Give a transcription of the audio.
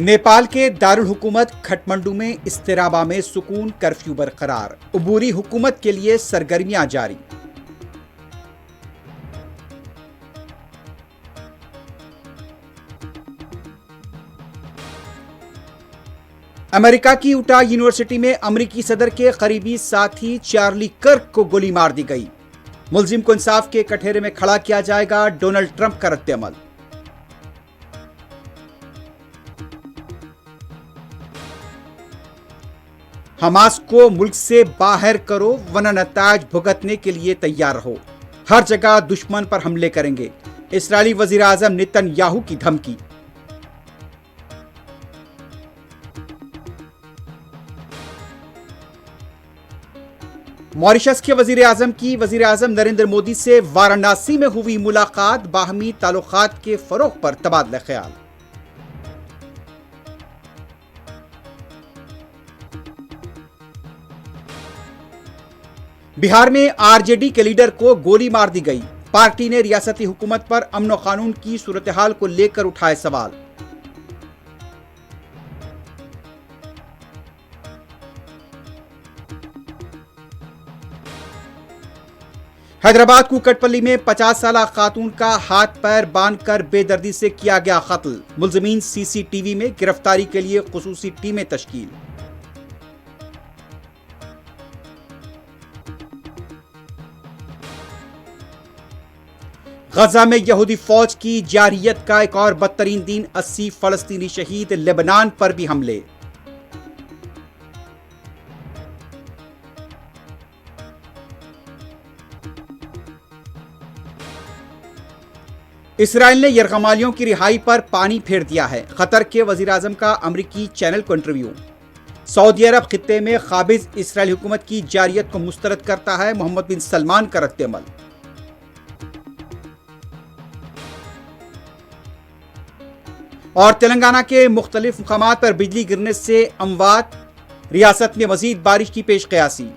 نیپال کے دارالحکومت کھٹمنڈو میں اضطراب میں سکون کرفیو برقرار، عبوری حکومت کے لیے سرگرمیاں جاری۔ امریکہ کی یوٹا یونیورسٹی میں امریکی صدر کے قریبی ساتھی چارلی کرک کو گولی مار دی گئی۔ ملزم کو انصاف کے کٹہرے میں کھڑا کیا جائے گا، ڈونلڈ ٹرمپ کا رد عمل۔ حماس کو ملک سے باہر کرو ورنہ نتائج بھگتنے کے لیے تیار رہو، ہر جگہ دشمن پر حملے کریں گے، اسرائیلی وزیر اعظم نیتن یاہو کی دھمکی۔ ماریشس کے وزیر اعظم کی وزیر اعظم نریندر مودی سے وارانسی میں ہوئی ملاقات، باہمی تعلقات کے فروغ پر تبادلہ خیال۔ بہار میں آر جے ڈی کے لیڈر کو گولی مار دی گئی، پارٹی نے ریاستی حکومت پر امن و قانون کی صورتحال کو لے کر اٹھائے سوال۔ حیدرآباد کو کٹ پلی میں 50 سالہ خاتون کا ہاتھ پیر باندھ کر بے دردی سے کیا گیا قتل، ملزمین سی سی ٹی وی میں گرفتاری کے لیے خصوصی ٹیمیں تشکیل۔ غزہ میں یہودی فوج کی جارحیت کا ایک اور بدترین دن، 80 فلسطینی شہید، لبنان پر بھی حملے۔ اسرائیل نے یرغمالیوں کی رہائی پر پانی پھیر دیا ہے، قطر کے وزیر اعظم کا امریکی چینل کو انٹرویو۔ سعودی عرب خطے میں قابض اسرائیلی حکومت کی جارحیت کو مسترد کرتا ہے، محمد بن سلمان کا رد عمل۔ اور تلنگانہ کے مختلف مقامات پر بجلی گرنے سے اموات، ریاست میں مزید بارش کی پیش قیاسی۔